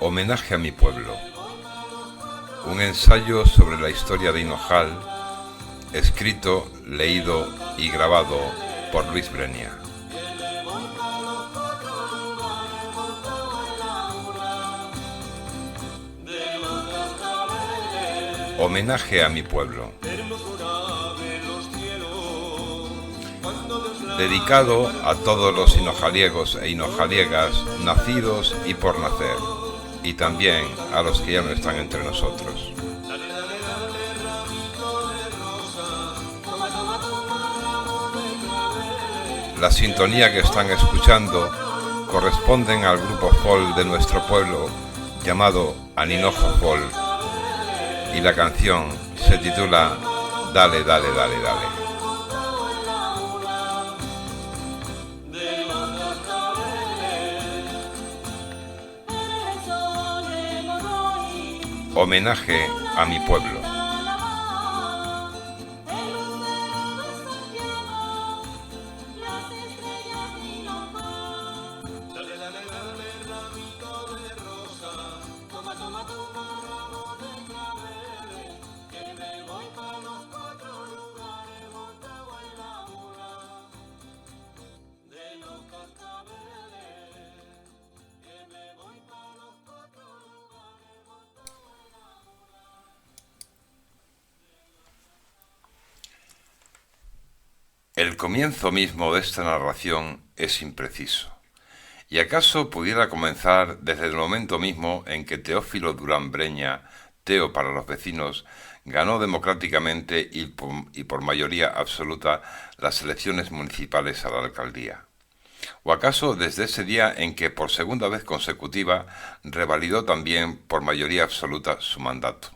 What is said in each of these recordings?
Homenaje a mi pueblo. Un ensayo sobre la historia de Hinojal, escrito, leído y grabado por Luis Brenia. Homenaje a mi pueblo. Dedicado a todos los hinojaliegos e hinojaliegas nacidos y por nacer, y también a los que ya no están entre nosotros. La sintonía que están escuchando corresponden al grupo folk de nuestro pueblo llamado Aninojo Folk, y la canción se titula Dale, dale, dale, dale. Homenaje a mi pueblo. El comienzo mismo de esta narración es impreciso, y acaso pudiera comenzar desde el momento mismo en que Teófilo Durán Breña, Teo para los vecinos, ganó democráticamente y por mayoría absoluta las elecciones municipales a la alcaldía. O acaso desde ese día en que por segunda vez consecutiva revalidó también por mayoría absoluta su mandato.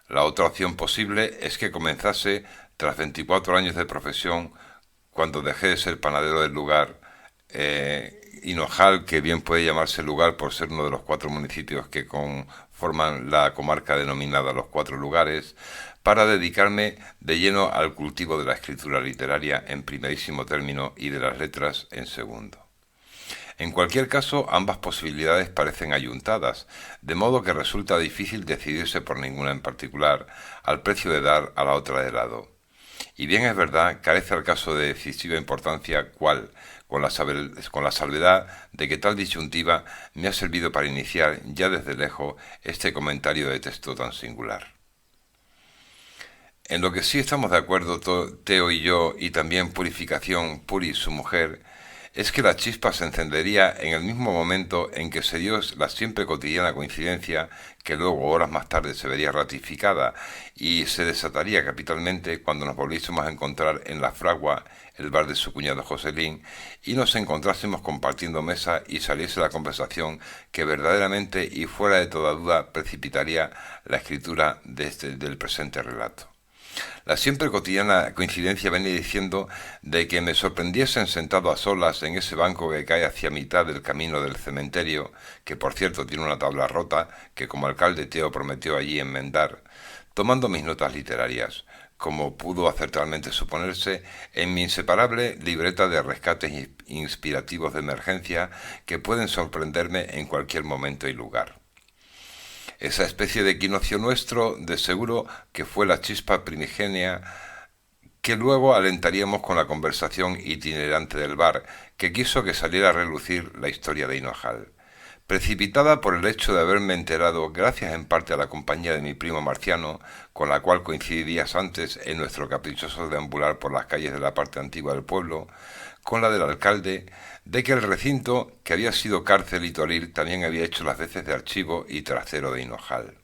La otra opción posible es que comenzase tras 24 años de profesión, cuando dejé de ser panadero del lugar, Hinojal, que bien puede llamarse lugar por ser uno de los 4 municipios que conforman la comarca denominada Los 4 Lugares, para dedicarme de lleno al cultivo de la escritura literaria en primerísimo término y de las letras en segundo. En cualquier caso, ambas posibilidades parecen ayuntadas, de modo que resulta difícil decidirse por ninguna en particular, al precio de dar a la otra de lado. Y bien es verdad, carece al caso de decisiva importancia cuál, con la salvedad de que tal disyuntiva me ha servido para iniciar ya desde lejos este comentario de texto tan singular. En lo que sí estamos de acuerdo Teo y yo, y también Purificación, Puri, su mujer, es que la chispa se encendería en el mismo momento en que se dio la siempre cotidiana coincidencia, que luego horas más tarde se vería ratificada y se desataría capitalmente cuando nos volviésemos a encontrar en La Fragua, el bar de su cuñado Joselín, y nos encontrásemos compartiendo mesa y saliese la conversación que verdaderamente y fuera de toda duda precipitaría la escritura del presente relato. La siempre cotidiana coincidencia venía diciendo de que me sorprendiesen sentado a solas en ese banco que cae hacia mitad del camino del cementerio, que por cierto tiene una tabla rota que como alcalde Teo prometió allí enmendar, tomando mis notas literarias, como pudo acertadamente suponerse, en mi inseparable libreta de rescates inspirativos de emergencia que pueden sorprenderme en cualquier momento y lugar. Esa especie de equinoccio nuestro, de seguro que fue la chispa primigenia que luego alentaríamos con la conversación itinerante del bar, que quiso que saliera a relucir la historia de Hinojal. Precipitada por el hecho de haberme enterado, gracias en parte a la compañía de mi primo Marciano, con la cual coincidí días antes en nuestro caprichoso deambular por las calles de la parte antigua del pueblo, con la del alcalde, de que el recinto, que había sido cárcel y toril, también había hecho las veces de archivo y trasero de Hinojal.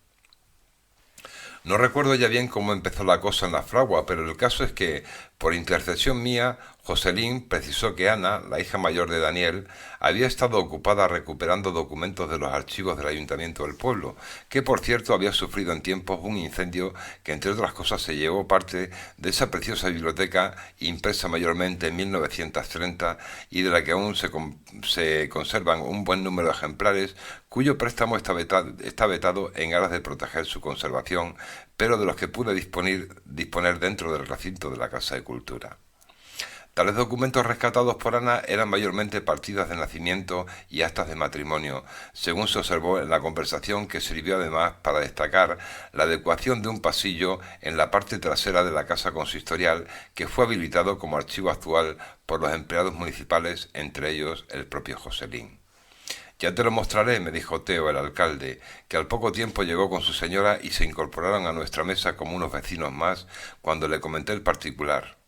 No recuerdo ya bien cómo empezó la cosa en La Fragua, pero el caso es que, por intercesión mía, Joselín precisó que Ana, la hija mayor de Daniel, había estado ocupada recuperando documentos de los archivos del ayuntamiento del pueblo, que por cierto había sufrido en tiempos un incendio que entre otras cosas se llevó parte de esa preciosa biblioteca impresa mayormente en 1930 y de la que aún se conservan un buen número de ejemplares, cuyo préstamo está vetado en aras de proteger su conservación, pero de los que pude disponer dentro del recinto de la Casa de Cultura. Tales documentos rescatados por Ana eran mayormente partidas de nacimiento y actas de matrimonio, según se observó en la conversación, que sirvió además para destacar la adecuación de un pasillo en la parte trasera de la casa consistorial, que fue habilitado como archivo actual por los empleados municipales, entre ellos el propio Joselín. Ya te lo mostraré, me dijo Teo, el alcalde, que al poco tiempo llegó con su señora y se incorporaron a nuestra mesa como unos vecinos más cuando le comenté el particular.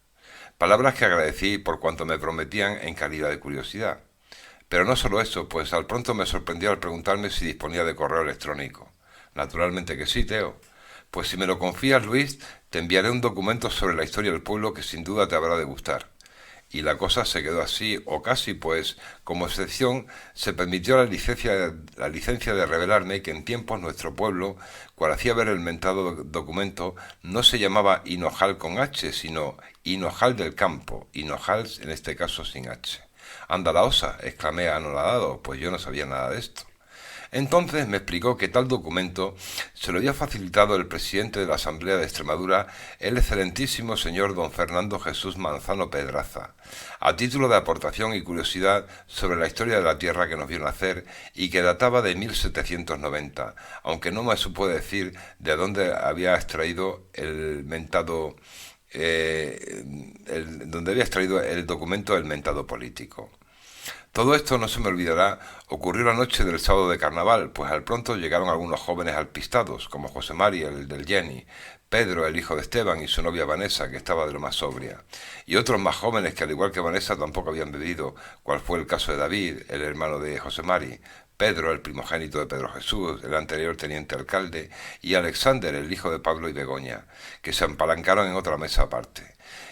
Palabras que agradecí por cuanto me prometían en calidad de curiosidad. Pero no solo eso, pues al pronto me sorprendió al preguntarme si disponía de correo electrónico. Naturalmente que sí, Teo. Pues si me lo confías, Luis, te enviaré un documento sobre la historia del pueblo que sin duda te habrá de gustar. Y la cosa se quedó así, o casi, pues, como excepción, se permitió la licencia de revelarme que en tiempos nuestro pueblo, cual hacía ver el mentado documento, no se llamaba Hinojal con H, sino Hinojal del Campo, Hinojal en este caso sin H. Anda la osa, exclamé anonadado, pues yo no sabía nada de esto. Entonces me explicó que tal documento se lo había facilitado el presidente de la Asamblea de Extremadura, el excelentísimo señor don Fernando Jesús Manzano Pedraza, a título de aportación y curiosidad sobre la historia de la tierra que nos vio nacer y que databa de 1790, aunque no me supo decir de dónde había extraído el mentado donde había extraído el documento del mentado político. Todo esto, no se me olvidará, ocurrió la noche del sábado de carnaval, pues al pronto llegaron algunos jóvenes alpistados, como José Mari, el del Jenny, Pedro, el hijo de Esteban, y su novia Vanessa, que estaba de lo más sobria, y otros más jóvenes que al igual que Vanessa tampoco habían bebido, cual fue el caso de David, el hermano de José Mari, Pedro, el primogénito de Pedro Jesús, el anterior teniente alcalde, y Alexander, el hijo de Pablo y Begoña, que se empalancaron en otra mesa aparte.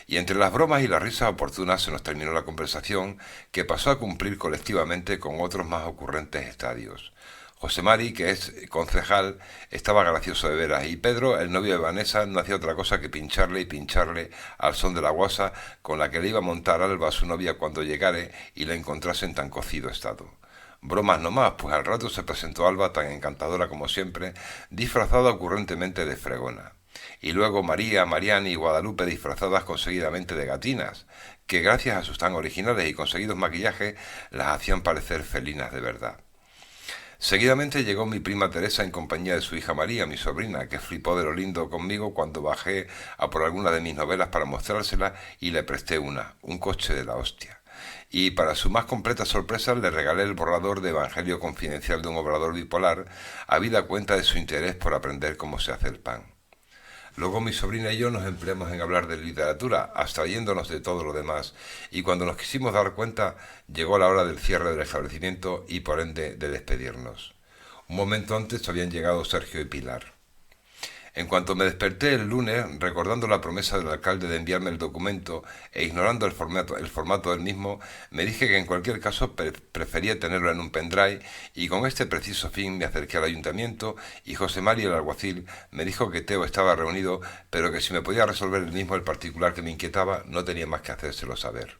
Y entre las bromas y las risas oportunas se nos terminó la conversación, que pasó a cumplir colectivamente con otros más ocurrentes estadios. José Mari, que es concejal, estaba gracioso de veras, y Pedro, el novio de Vanessa, no hacía otra cosa que pincharle y pincharle al son de la guasa con la que le iba a montar Alba a su novia cuando llegare y la encontrase en tan cocido estado. Bromas no más, pues al rato se presentó Alba, tan encantadora como siempre, disfrazada ocurrentemente de fregona. Y luego María, Mariani y Guadalupe disfrazadas conseguidamente de gatinas, que gracias a sus tan originales y conseguidos maquillajes las hacían parecer felinas de verdad. Seguidamente llegó mi prima Teresa en compañía de su hija María, mi sobrina, que flipó de lo lindo conmigo cuando bajé a por alguna de mis novelas para mostrársela y le presté un coche de la hostia. Y para su más completa sorpresa le regalé el borrador de Evangelio Confidencial de un obrador bipolar, habida cuenta de su interés por aprender cómo se hace el pan. Luego mi sobrina y yo nos empleamos en hablar de literatura, abstrayéndonos de todo lo demás, y cuando nos quisimos dar cuenta, llegó la hora del cierre del establecimiento y por ende de despedirnos. Un momento antes habían llegado Sergio y Pilar. En cuanto me desperté el lunes, recordando la promesa del alcalde de enviarme el documento e ignorando el formato del mismo, me dije que en cualquier caso prefería tenerlo en un pendrive, y con este preciso fin me acerqué al ayuntamiento y José Mari, el alguacil, me dijo que Teo estaba reunido, pero que si me podía resolver el mismo el particular que me inquietaba, no tenía más que hacérselo saber.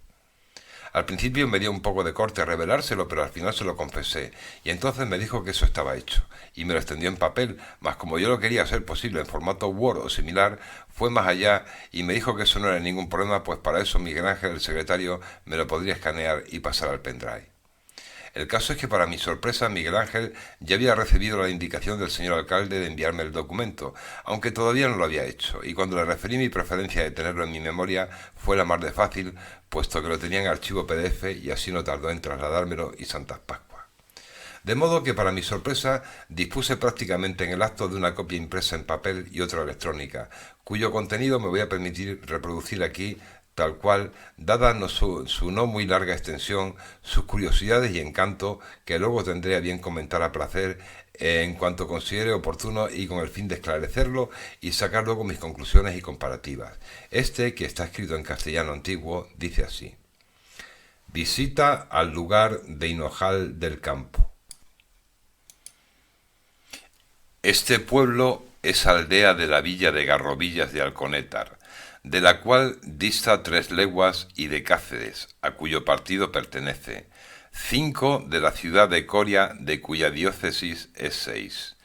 Al principio me dio un poco de corte revelárselo, pero al final se lo confesé, y entonces me dijo que eso estaba hecho, y me lo extendió en papel, mas como yo lo quería hacer posible en formato Word o similar, fue más allá y me dijo que eso no era ningún problema, pues para eso Miguel Ángel, el secretario, me lo podría escanear y pasar al pendrive. El caso es que para mi sorpresa Miguel Ángel ya había recibido la indicación del señor alcalde de enviarme el documento, aunque todavía no lo había hecho, y cuando le referí mi preferencia de tenerlo en mi memoria fue la más de fácil, puesto que lo tenía en archivo PDF y así no tardó en trasladármelo y Santas Pascuas. De modo que para mi sorpresa dispuse prácticamente en el acto de una copia impresa en papel y otra electrónica, cuyo contenido me voy a permitir reproducir aquí tal cual, dada su no muy larga extensión, sus curiosidades y encanto, que luego tendré a bien comentar a placer en cuanto considere oportuno y con el fin de esclarecerlo y sacar luego mis conclusiones y comparativas. Este, que está escrito en castellano antiguo, dice así: Visita al lugar de Hinojal del Campo. Este pueblo es aldea de la villa de Garrobillas de Alconétar, de la cual dista 3 leguas, y de Cáceres, a cuyo partido pertenece, 5 de la ciudad de Coria, de cuya diócesis es 6.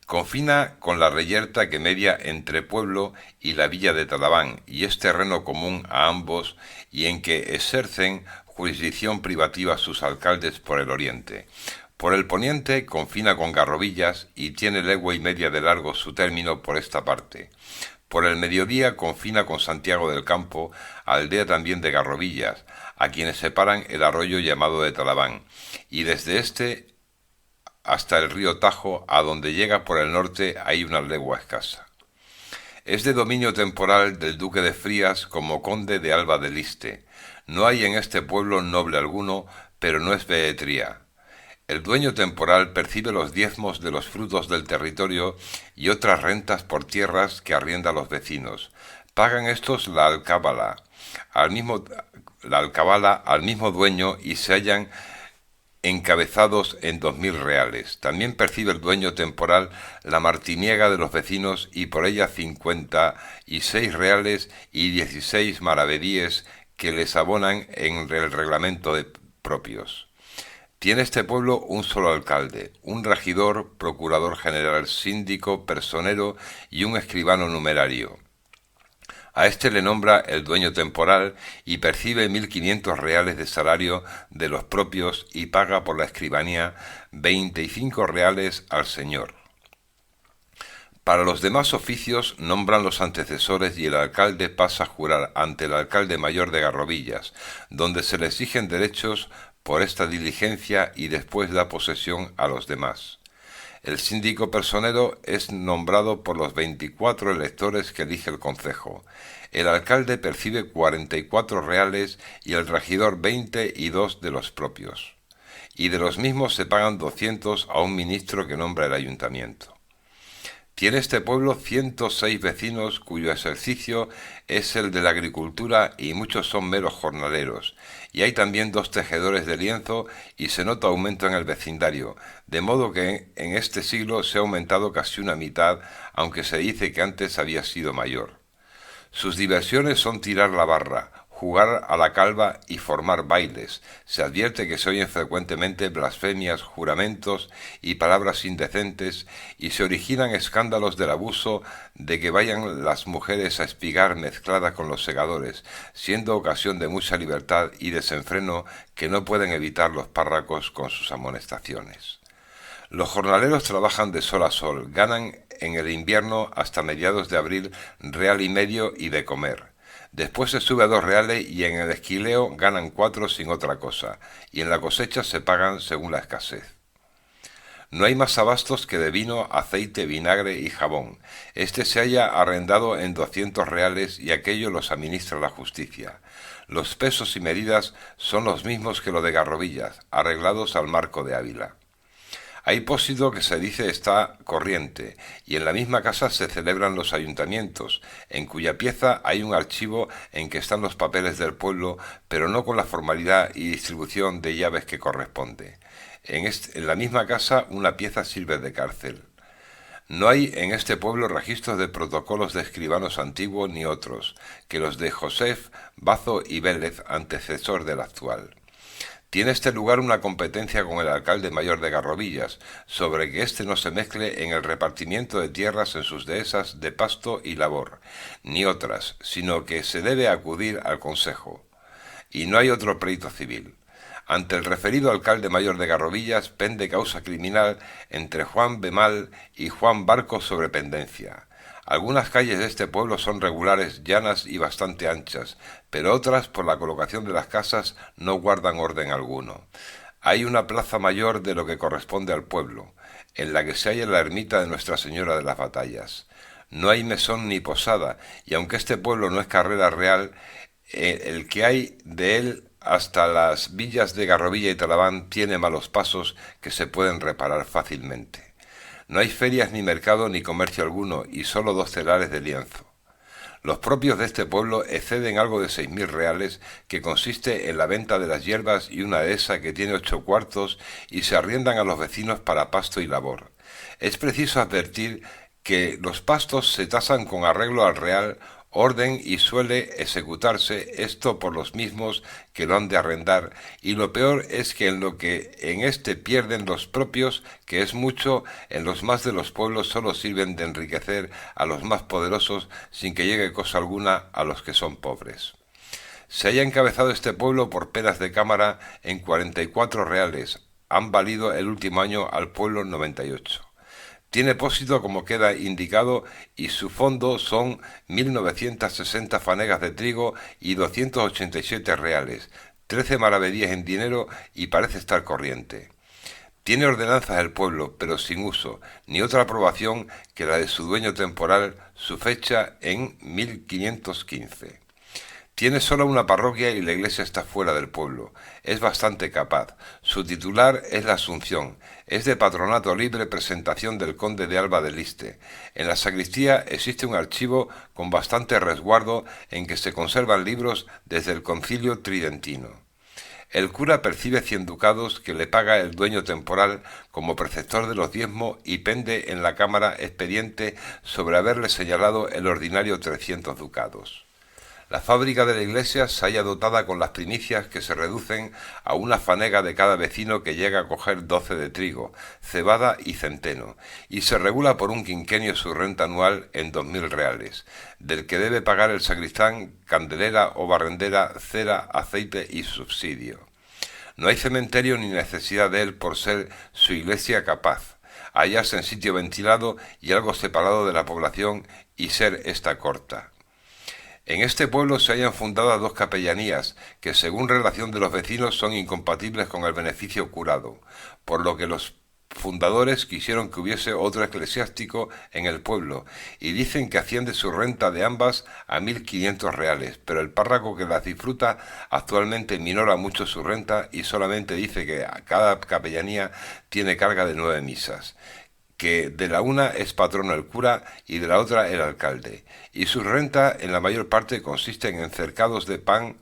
Confina con la reyerta que media entre pueblo y la villa de Talaván, y es terreno común a ambos y en que ejercen jurisdicción privativa sus alcaldes por el oriente. Por el poniente confina con Garrovillas y tiene legua y media de largo su término por esta parte. Por el mediodía confina con Santiago del Campo, aldea también de Garrovillas, a quienes separan el arroyo llamado de Talaván, y desde este hasta el río Tajo, a donde llega por el norte hay una legua escasa. Es de dominio temporal del duque de Frías como conde de Alba del Liste. No hay en este pueblo noble alguno, pero no es behetría. El dueño temporal percibe los diezmos de los frutos del territorio y otras rentas por tierras que arrienda a los vecinos. Pagan estos la alcabala al mismo dueño y se hallan encabezados en 2000 reales. También percibe el dueño temporal la martiniega de los vecinos y por ella 56 reales y 16 maravedíes que les abonan en el reglamento de propios. Tiene este pueblo un solo alcalde, un regidor, procurador general, síndico, personero y un escribano numerario. A este le nombra el dueño temporal y percibe 1500 reales de salario de los propios y paga por la escribanía 25 reales al señor. Para los demás oficios nombran los antecesores y el alcalde pasa a jurar ante el alcalde mayor de Garrovillas, donde se le exigen derechos por esta diligencia y después da posesión a los demás. El síndico personero es nombrado por los 24 electores que elige el concejo. El alcalde percibe 44 reales y el regidor 20 y 2 de los propios. Y de los mismos se pagan 200 a un ministro que nombra el ayuntamiento. Tiene este pueblo 106 vecinos cuyo ejercicio es el de la agricultura y muchos son meros jornaleros, y hay también 2 tejedores de lienzo y se nota aumento en el vecindario, de modo que en este siglo se ha aumentado casi una mitad, aunque se dice que antes había sido mayor. Sus diversiones son tirar la barra, jugar a la calva y formar bailes. Se advierte que se oyen frecuentemente blasfemias, juramentos y palabras indecentes y se originan escándalos del abuso de que vayan las mujeres a espigar mezcladas con los segadores, siendo ocasión de mucha libertad y desenfreno que no pueden evitar los párrocos con sus amonestaciones. Los jornaleros trabajan de sol a sol, ganan en el invierno hasta mediados de abril real y medio y de comer. Después se sube a 2 reales y en el esquileo ganan 4 sin otra cosa, y en la cosecha se pagan según la escasez. No hay más abastos que de vino, aceite, vinagre y jabón. Este se halla arrendado en 200 reales y aquello los administra la justicia. Los pesos y medidas son los mismos que lo de Garrovillas, arreglados al marco de Ávila. Hay pósido que se dice está corriente, y en la misma casa se celebran los ayuntamientos, en cuya pieza hay un archivo en que están los papeles del pueblo, pero no con la formalidad y distribución de llaves que corresponde. En la misma casa una pieza sirve de cárcel. No hay en este pueblo registros de protocolos de escribanos antiguos ni otros, que los de Josef, Bazo y Vélez, antecesor del actual. Tiene este lugar una competencia con el alcalde mayor de Garrovillas, sobre que éste no se mezcle en el repartimiento de tierras en sus dehesas de pasto y labor, ni otras, sino que se debe acudir al consejo. Y no hay otro pleito civil. Ante el referido alcalde mayor de Garrovillas pende causa criminal entre Juan Bemal y Juan Barco sobre pendencia. Algunas calles de este pueblo son regulares, llanas y bastante anchas, pero otras, por la colocación de las casas, no guardan orden alguno. Hay una plaza mayor de lo que corresponde al pueblo, en la que se halla la ermita de Nuestra Señora de las Batallas. No hay mesón ni posada, y aunque este pueblo no es carrera real, el que hay de él hasta las villas de Garrovilla y Talaván tiene malos pasos que se pueden reparar fácilmente. No hay ferias ni mercado ni comercio alguno, y solo 2 telares de lienzo. Los propios de este pueblo exceden algo de 6000 reales, que consiste en la venta de las hierbas y una dehesa que tiene 8 cuartos y se arriendan a los vecinos para pasto y labor. Es preciso advertir que los pastos se tasan con arreglo al real orden y suele ejecutarse esto por los mismos que lo han de arrendar, y lo peor es que en lo que en este pierden los propios, que es mucho, en los más de los pueblos solo sirven de enriquecer a los más poderosos sin que llegue cosa alguna a los que son pobres. Se haya encabezado este pueblo por penas de cámara en 44 reales, han valido el último año al pueblo 98. Tiene pósito como queda indicado y su fondo son 1.960 fanegas de trigo y 287 reales, 13 maravedíes en dinero y parece estar corriente. Tiene ordenanzas el pueblo, pero sin uso, ni otra aprobación que la de su dueño temporal, su fecha en 1515. Tiene solo una parroquia y la iglesia está fuera del pueblo. Es bastante capaz. Su titular es la Asunción. Es de patronato libre presentación del conde de Alba de Liste. En la sacristía existe un archivo con bastante resguardo en que se conservan libros desde el Concilio Tridentino. El cura percibe 100 ducados que le paga el dueño temporal como preceptor de los diezmos y pende en la cámara expediente sobre haberle señalado el ordinario 300 ducados. La fábrica de la iglesia se halla dotada con las primicias que se reducen a una fanega de cada vecino que llega a coger 12 de trigo, cebada y centeno, y se regula por un quinquenio su renta anual en 2.000 reales, del que debe pagar el sacristán, candelera o barrendera, cera, aceite y subsidio. No hay cementerio ni necesidad de él por ser su iglesia capaz, hallarse en sitio ventilado y algo separado de la población y ser esta corta. En este pueblo se hallan fundadas 2 capellanías, que según relación de los vecinos son incompatibles con el beneficio curado, por lo que los fundadores quisieron que hubiese otro eclesiástico en el pueblo, y dicen que asciende su renta de ambas a 1.500 reales, pero el párroco que las disfruta actualmente minora mucho su renta y solamente dice que cada capellanía tiene carga de 9 misas, que de la una es patrono el cura y de la otra el alcalde, y su renta en la mayor parte consiste en encercados de pan,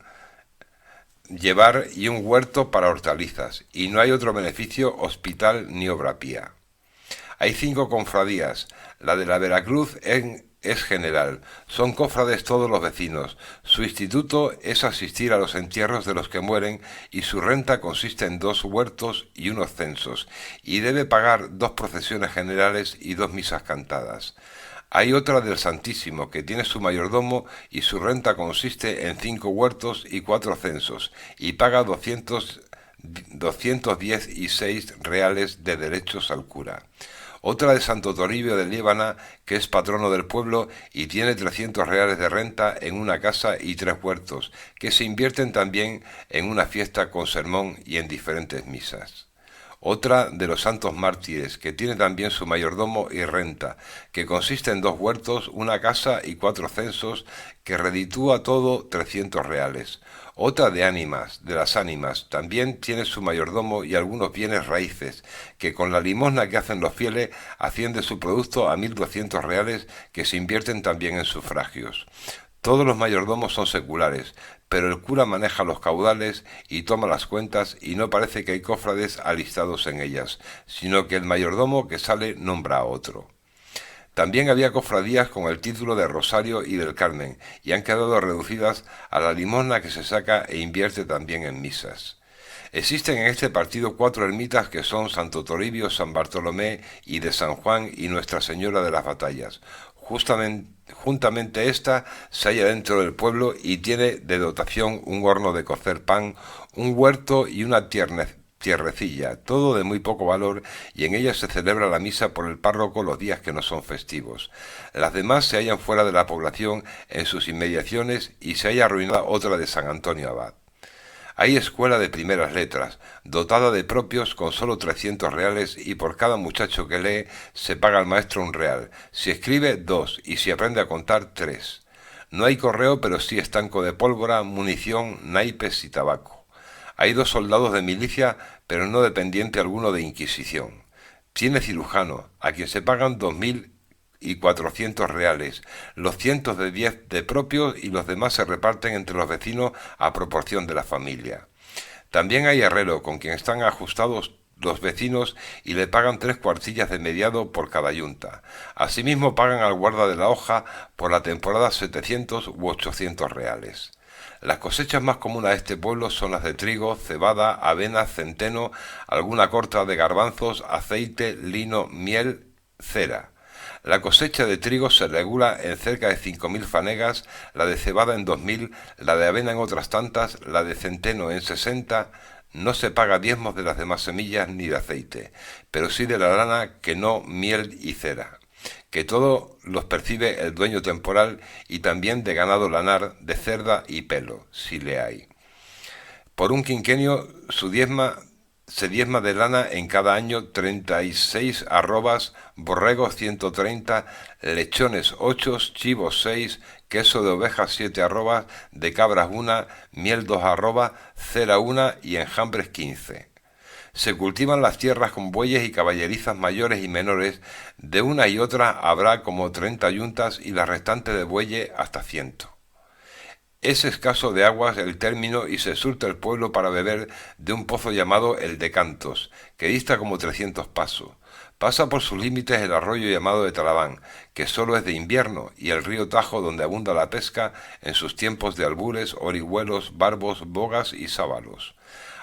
llevar y un huerto para hortalizas, y no hay otro beneficio, hospital ni obra pía. Hay 5 cofradías, la de la Veracruz es general, son cofrades todos los vecinos, su instituto es asistir a los entierros de los que mueren y su renta consiste en 2 huertos y unos censos, y debe pagar 2 procesiones generales y 2 misas cantadas. Hay otra del Santísimo, que tiene su mayordomo y su renta consiste en 5 huertos y 4 censos, y paga 216 reales de derechos al cura. Otra de Santo Toribio de Liébana, que es patrono del pueblo y tiene 300 reales de renta en una casa y 3 huertos, que se invierten también en una fiesta con sermón y en diferentes misas. Otra de los santos mártires, que tiene también su mayordomo y renta, que consiste en 2 huertos, una casa y 4 censos, que reditúa todo 300 reales. Otra de las ánimas, también tiene su mayordomo y algunos bienes raíces, que con la limosna que hacen los fieles asciende su producto a 1.200 reales, que se invierten también en sufragios. Todos los mayordomos son seculares, pero el cura maneja los caudales y toma las cuentas y no parece que hay cofrades alistados en ellas, sino que el mayordomo que sale nombra a otro. También había cofradías con el título de Rosario y del Carmen, y han quedado reducidas a la limosna que se saca e invierte también en misas. Existen en este partido 4 ermitas que son Santo Toribio, San Bartolomé y de San Juan y Nuestra Señora de las Batallas. Juntamente esta se halla dentro del pueblo y tiene de dotación un horno de cocer pan, un huerto y una tierrecilla, todo de muy poco valor, y en ella se celebra la misa por el párroco los días que no son festivos. Las demás se hallan fuera de la población en sus inmediaciones y se halla arruinada otra de San Antonio Abad. Hay escuela de primeras letras, dotada de propios con solo 300 reales y por cada muchacho que lee se paga al maestro 1 real, si escribe 2 y si aprende a contar 3. No hay correo pero sí estanco de pólvora, munición, naipes y tabaco. Hay 2 soldados de milicia pero no dependiente alguno de Inquisición. Tiene cirujano, a quien se pagan 2.400 reales, los 110 de propios y los demás se reparten entre los vecinos a proporción de la familia. También hay herrero, con quien están ajustados los vecinos y le pagan 3 cuartillas de mediado por cada yunta. Asimismo pagan al guarda de la hoja por la temporada 700 u 800 reales. Las cosechas más comunes de este pueblo son las de trigo, cebada, avena, centeno, alguna corta de garbanzos, aceite, lino, miel, cera. La cosecha de trigo se regula en cerca de 5.000 fanegas, la de cebada en 2.000, la de avena en otras tantas, la de centeno en 60. No se paga diezmos de las demás semillas ni de aceite, pero sí de la lana, que no miel y cera, que todo los percibe el dueño temporal, y también de ganado lanar, de cerda y pelo, si le hay. Por un quinquenio se diezma de lana en cada año 36 arrobas, borregos 130, lechones 8, chivos 6, queso de ovejas 7 arrobas, de cabras 1, miel 2 arrobas, cera 1 y enjambres 15. Se cultivan las tierras con bueyes y caballerizas mayores y menores, de una y otra habrá como 30 yuntas y las restantes de bueyes hasta 100. Es escaso de aguas el término y se surte el pueblo para beber de un pozo llamado el de Cantos, que dista como 300 pasos. Pasa por sus límites el arroyo llamado de Talaván, que solo es de invierno, y el río Tajo, donde abunda la pesca en sus tiempos de albures, orihuelos, barbos, bogas y sábalos.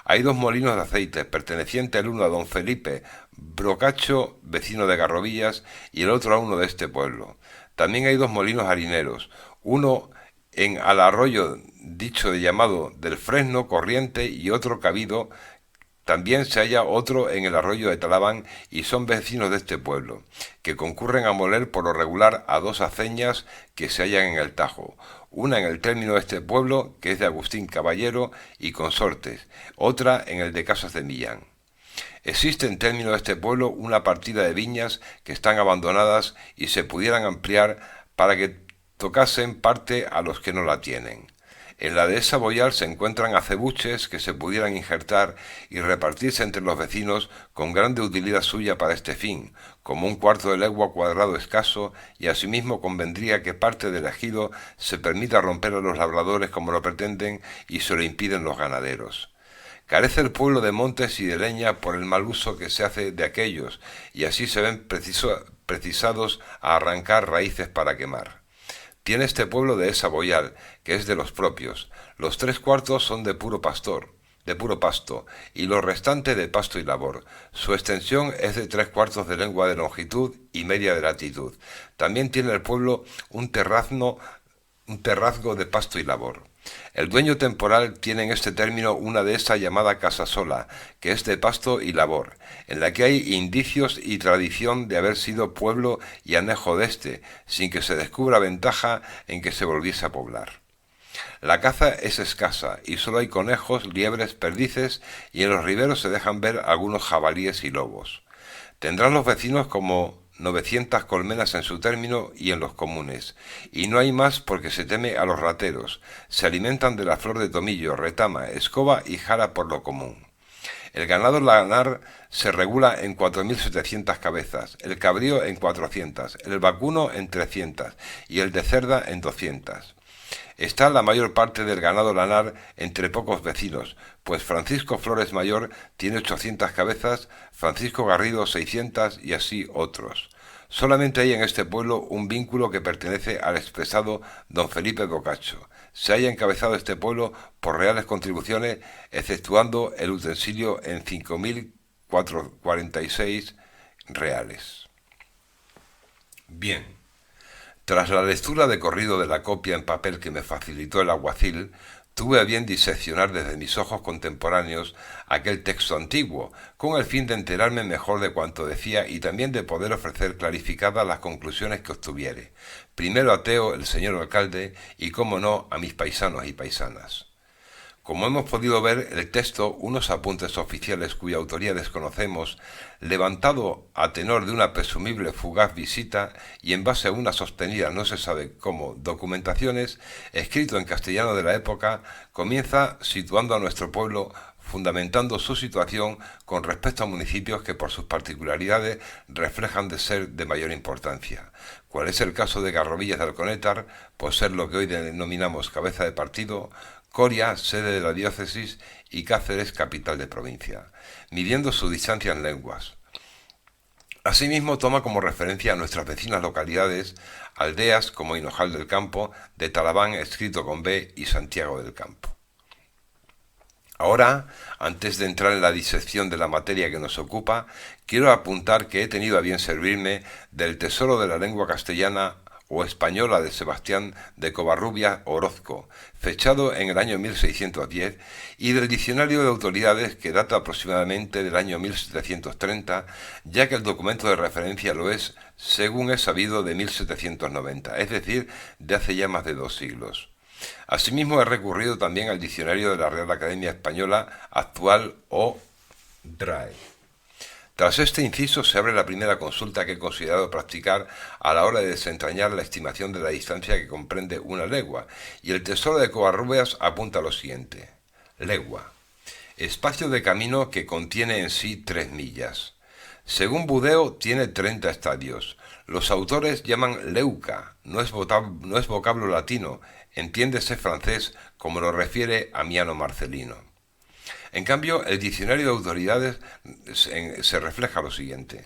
Hay 2 molinos de aceite, pertenecientes el uno a don Felipe Brocacho, vecino de Garrovillas, y el otro a uno de este pueblo. También hay 2 molinos harineros, uno en al arroyo dicho de llamado del Fresno Corriente y otro Cabido. También se halla otro en el arroyo de Talaván, y son vecinos de este pueblo, que concurren a moler por lo regular a 2 aceñas que se hallan en el Tajo, una en el término de este pueblo, que es de Agustín Caballero y consortes, otra en el de Casas de Millán. Existe en término de este pueblo una partida de viñas que están abandonadas y se pudieran ampliar para que tocasen parte a los que no la tienen. En la dehesa boyal se encuentran acebuches que se pudieran injertar y repartirse entre los vecinos con grande utilidad suya para este fin, como 1/4 de legua cuadrado escaso, y asimismo convendría que parte del ejido se permita romper a los labradores como lo pretenden y se lo impiden los ganaderos. Carece el pueblo de montes y de leña por el mal uso que se hace de aquellos, y así se ven precisados a arrancar raíces para quemar. Tiene este pueblo dehesa boyal, que es de los propios. Los 3/4 son de puro pasto, y los restantes de pasto y labor. Su extensión es de 3/4 de lengua de longitud y media de latitud. También tiene el pueblo un terrazgo de pasto y labor. El dueño temporal tiene en este término una dehesa llamada Casasola, que es de pasto y labor, en la que hay indicios y tradición de haber sido pueblo y anejo de este, sin que se descubra ventaja en que se volviese a poblar. La caza es escasa y solo hay conejos, liebres, perdices, y en los riberos se dejan ver algunos jabalíes y lobos. Tendrán los vecinos como 900 colmenas en su término y en los comunes, y no hay más porque se teme a los rateros. Se alimentan de la flor de tomillo, retama, escoba y jara por lo común. El ganado lanar se regula en 4.700 cabezas, el cabrío en 400, el vacuno en 300 y el de cerda en 200. Está la mayor parte del ganado lanar entre pocos vecinos, pues Francisco Flores Mayor tiene 800 cabezas, Francisco Garrido 600 y así otros. Solamente hay en este pueblo un vínculo que pertenece al expresado don Felipe Bocacho. Se haya encabezado este pueblo por reales contribuciones, exceptuando el utensilio en 5.046 reales. Bien. Tras la lectura de corrido de la copia en papel que me facilitó el alguacil, tuve a bien diseccionar desde mis ojos contemporáneos aquel texto antiguo, con el fin de enterarme mejor de cuanto decía y también de poder ofrecer clarificadas las conclusiones que obtuviere, primero a Teo, el señor alcalde, y cómo no, a mis paisanos y paisanas. Como hemos podido ver, el texto, unos apuntes oficiales cuya autoría desconocemos, levantado a tenor de una presumible fugaz visita y en base a una sostenida no se sabe cómo documentaciones, escrito en castellano de la época, comienza situando a nuestro pueblo, fundamentando su situación con respecto a municipios que por sus particularidades reflejan de ser de mayor importancia, cual es el caso de Garrovillas de Alconétar, por ser lo que hoy denominamos cabeza de partido, Coria, sede de la diócesis, y Cáceres, capital de provincia, midiendo su distancia en lenguas. Asimismo, toma como referencia a nuestras vecinas localidades, aldeas como Hinojal del Campo, de Talaván escrito con B y Santiago del Campo. Ahora, antes de entrar en la disección de la materia que nos ocupa, quiero apuntar que he tenido a bien servirme del Tesoro de la Lengua Castellana o Española de Sebastián de Covarrubias Orozco, fechado en el año 1610, y del Diccionario de Autoridades, que data aproximadamente del año 1730, ya que el documento de referencia lo es, según es sabido, de 1790, es decir, de hace ya más de 2 siglos. Asimismo, he recurrido también al Diccionario de la Real Academia Española actual o DRAE. Tras este inciso se abre la primera consulta que he considerado practicar a la hora de desentrañar la estimación de la distancia que comprende una legua, y el Tesoro de Covarrubias apunta lo siguiente. Legua: espacio de camino que contiene en sí 3 millas. Según Budeo, tiene 30 estadios. Los autores llaman leuca, no es vocablo latino, entiéndese francés, como lo refiere Amiano Marcelino. En cambio, el Diccionario de Autoridades se refleja lo siguiente.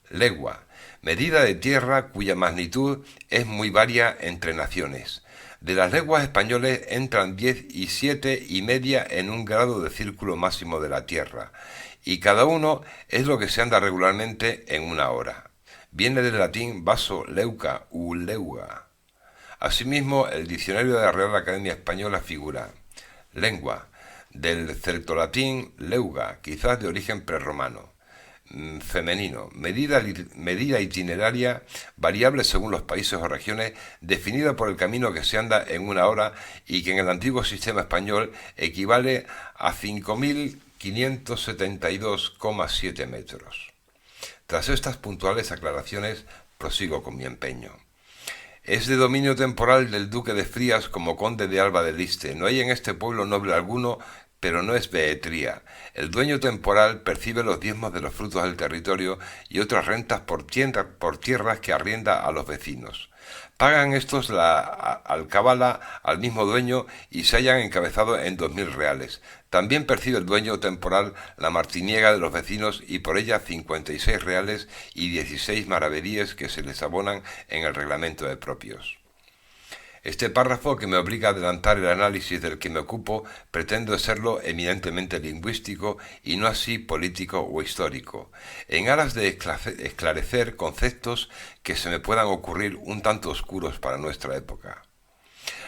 Legua: medida de tierra cuya magnitud es muy varia entre naciones. De las leguas españoles entran 10 y 7 y media en un grado de círculo máximo de la tierra, y cada uno es lo que se anda regularmente en una hora. Viene del latín vaso leuca u leuga. Asimismo, el Diccionario de la Real Academia Española figura lengua, del celtolatín leuga, quizás de origen prerromano. Femenino: medida itineraria variable según los países o regiones, definida por el camino que se anda en una hora y que en el antiguo sistema español equivale a 5.572,7 metros. Tras estas puntuales aclaraciones, prosigo con mi empeño. Es de dominio temporal del duque de Frías como conde de Alba del Liste. No hay en este pueblo noble alguno, pero no es behetría. El dueño temporal percibe los diezmos de los frutos del territorio y otras rentas por tierras que arrienda a los vecinos. Pagan estos la alcabala al mismo dueño y se hallan encabezados en 2.000 reales. También percibe el dueño temporal la martiniega de los vecinos y por ella 56 reales y 16 maravedíes que se les abonan en el reglamento de propios. Este párrafo, que me obliga a adelantar el análisis del que me ocupo, pretendo serlo eminentemente lingüístico y no así político o histórico, en aras de esclarecer conceptos que se me puedan ocurrir un tanto oscuros para nuestra época.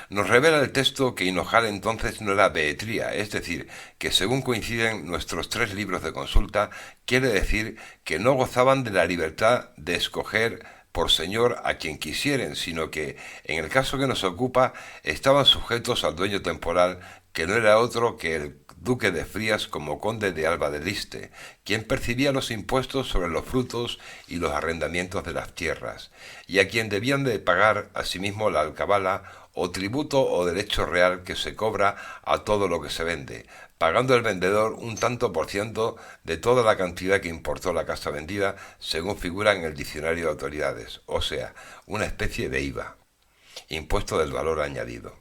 Nos revela el texto que Hinojal entonces no era behetría, es decir, que según coinciden nuestros 3 libros de consulta, quiere decir que no gozaban de la libertad de escoger por señor a quien quisieren, sino que, en el caso que nos ocupa, estaban sujetos al dueño temporal, que no era otro que el duque de Frías como conde de Alba del Liste, quien percibía los impuestos sobre los frutos y los arrendamientos de las tierras, y a quien debían de pagar asimismo la alcabala o tributo o derecho real que se cobra a todo lo que se vende, pagando el vendedor un tanto por ciento de toda la cantidad que importó la casa vendida, según figura en el Diccionario de Autoridades, o sea, una especie de IVA, impuesto del valor añadido.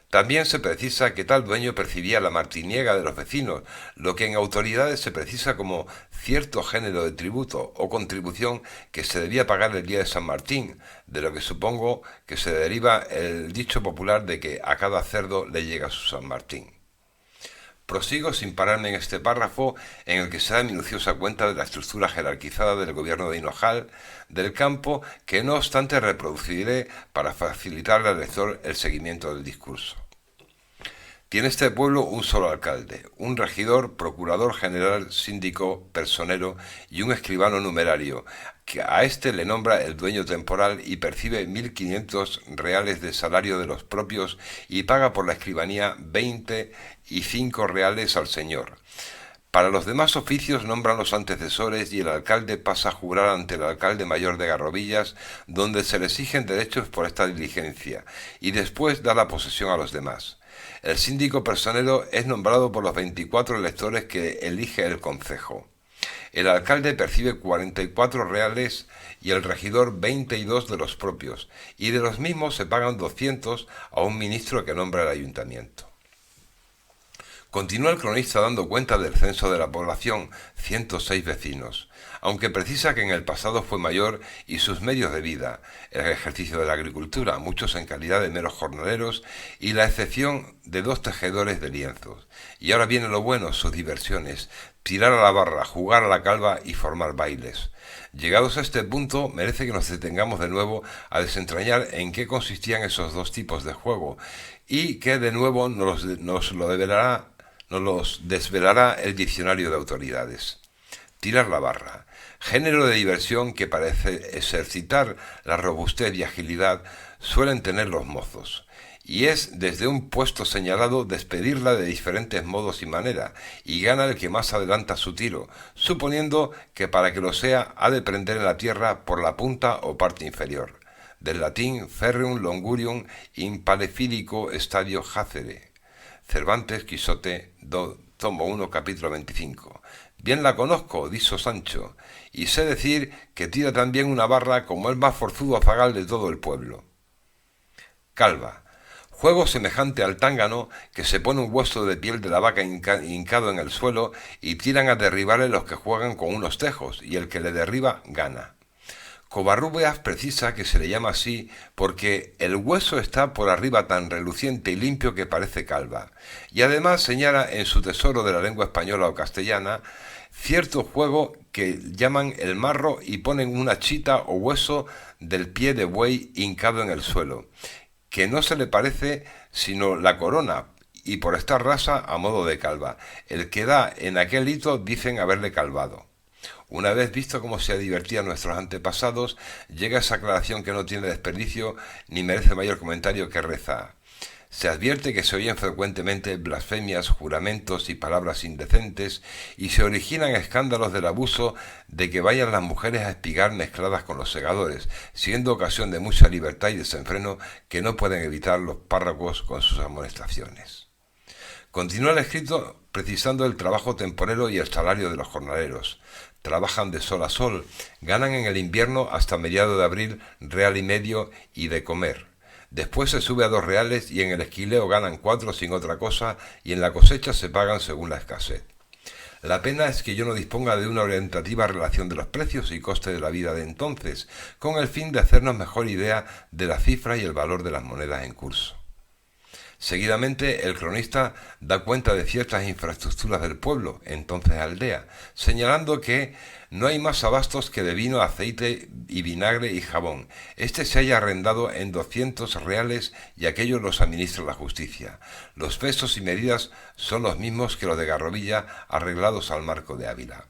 También se precisa que tal dueño percibía la martiniega de los vecinos, lo que en Autoridades se precisa como cierto género de tributo o contribución que se debía pagar el día de San Martín, de lo que supongo que se deriva el dicho popular de que a cada cerdo le llega su San Martín. Prosigo sin pararme en este párrafo en el que se da minuciosa cuenta de la estructura jerarquizada del gobierno de Hinojal del Campo, que no obstante reproduciré para facilitarle al lector el seguimiento del discurso. Tiene este pueblo un solo alcalde, un regidor, procurador general, síndico, personero y un escribano numerario, que a este le nombra el dueño temporal y percibe 1.500 reales de salario de los propios y paga por la escribanía 25 reales al señor. Para los demás oficios nombran los antecesores y el alcalde pasa a jurar ante el alcalde mayor de Garrovillas, donde se le exigen derechos por esta diligencia, y después da la posesión a los demás. El síndico personero es nombrado por los 24 electores que elige el concejo. El alcalde percibe 44 reales y el regidor 22 de los propios, y de los mismos se pagan 200 a un ministro que nombra el ayuntamiento. Continúa el cronista dando cuenta del censo de la población, 106 vecinos, aunque precisa que en el pasado fue mayor y sus medios de vida, el ejercicio de la agricultura, muchos en calidad de meros jornaleros y la excepción de 2 tejedores de lienzos. Y ahora viene lo bueno, sus diversiones, tirar a la barra, jugar a la calva y formar bailes. Llegados a este punto, merece que nos detengamos de nuevo a desentrañar en qué consistían esos 2 tipos de juego y que de nuevo nos los desvelará el diccionario de autoridades. Tirar la barra, género de diversión que parece ejercitar la robustez y agilidad suelen tener los mozos, y es desde un puesto señalado despedirla de diferentes modos y maneras, y gana el que más adelanta su tiro, suponiendo que para que lo sea ha de prender en la tierra por la punta o parte inferior. Del latín ferreum longurium in palefilico stadio jacere. Cervantes, Quijote, tomo 1, capítulo 25. Bien la conozco, dijo Sancho, y sé decir que tira también una barra como el más forzudo zagal de todo el pueblo. Calva. Juego semejante al tángano, que se pone un hueso de piel de la vaca hincado en el suelo y tiran a derribarle los que juegan con unos tejos, y el que le derriba gana. Covarrubias precisa que se le llama así porque el hueso está por arriba tan reluciente y limpio que parece calva, y además señala en su tesoro de la lengua española o castellana cierto juego que llaman el marro y ponen una chita o hueso del pie de buey hincado en el suelo, que no se le parece sino la corona, y por estar rasa a modo de calva. El que da en aquel hito dicen haberle calvado. Una vez visto cómo se divertían nuestros antepasados, llega esa aclaración que no tiene desperdicio ni merece mayor comentario, que reza: se advierte que se oyen frecuentemente blasfemias, juramentos y palabras indecentes, y se originan escándalos del abuso de que vayan las mujeres a espigar mezcladas con los segadores, siendo ocasión de mucha libertad y desenfreno que no pueden evitar los párrocos con sus amonestaciones. Continúa el escrito precisando el trabajo temporero y el salario de los jornaleros. Trabajan de sol a sol, ganan en el invierno hasta mediados de abril real y medio y de comer. Después se sube a 2 reales y en el esquileo ganan 4 sin otra cosa, y en la cosecha se pagan según la escasez. La pena es que yo no disponga de una orientativa relación de los precios y coste de la vida de entonces, con el fin de hacernos mejor idea de la cifra y el valor de las monedas en curso. Seguidamente, el cronista da cuenta de ciertas infraestructuras del pueblo, entonces aldea, señalando que no hay más abastos que de vino, aceite y vinagre y jabón. Este se haya arrendado en 200 reales y aquellos los administra la justicia. Los pesos y medidas son los mismos que los de Garrovilla, arreglados al marco de Ávila.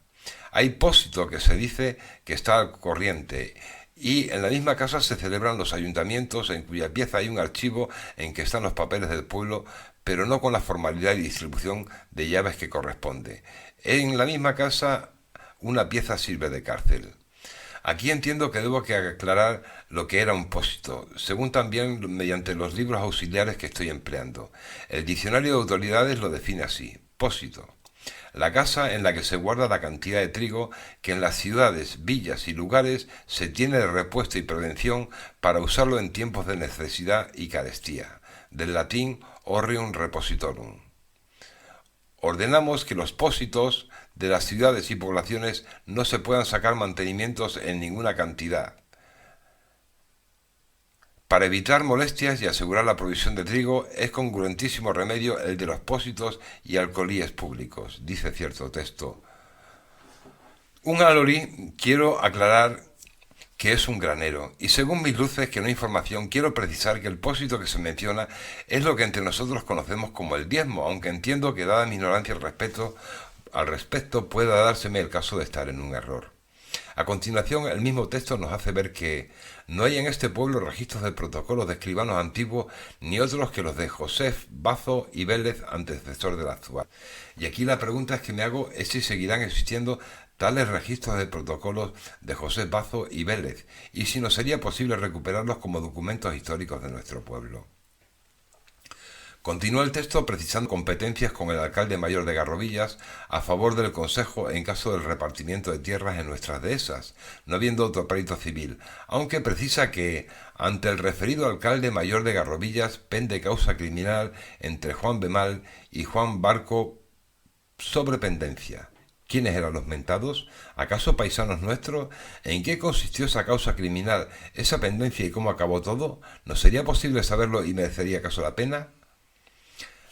Hay pósito que se dice que está al corriente, y en la misma casa se celebran los ayuntamientos, en cuya pieza hay un archivo en que están los papeles del pueblo, pero no con la formalidad y distribución de llaves que corresponde. En la misma casa una pieza sirve de cárcel. Aquí entiendo que debo que aclarar lo que era un pósito, según también mediante los libros auxiliares que estoy empleando. El diccionario de autoridades lo define así: pósito: la casa en la que se guarda la cantidad de trigo que en las ciudades, villas y lugares se tiene de repuesto y prevención para usarlo en tiempos de necesidad y carestía. Del latín horrium repositorum. Ordenamos que los pósitos de las ciudades y poblaciones no se puedan sacar mantenimientos en ninguna cantidad, para evitar molestias y asegurar la provisión de trigo. Es congruentísimo remedio el de los pósitos y alcolíes públicos, dice cierto texto. Un alolí, quiero aclarar que es un granero, y según mis luces que no hay información, quiero precisar que el pósito que se menciona es lo que entre nosotros conocemos como el diezmo, aunque entiendo que dada mi ignorancia al respecto pueda dárseme el caso de estar en un error. A continuación, el mismo texto nos hace ver que no hay en este pueblo registros de protocolos de escribanos antiguos, ni otros que los de Josef, Bazo y Vélez, antecesor del actual. Y aquí la pregunta que me hago es si seguirán existiendo tales registros de protocolos de Josef, Bazo y Vélez, y si no sería posible recuperarlos como documentos históricos de nuestro pueblo. Continúa el texto precisando competencias con el alcalde mayor de Garrovillas a favor del Consejo en caso del repartimiento de tierras en nuestras dehesas, no habiendo otro pleito civil, aunque precisa que, ante el referido alcalde mayor de Garrovillas, pende causa criminal entre Juan Bemal y Juan Barco sobre pendencia. ¿Quiénes eran los mentados? ¿Acaso paisanos nuestros? ¿En qué consistió esa causa criminal, esa pendencia y cómo acabó todo? ¿No sería posible saberlo y merecería acaso la pena?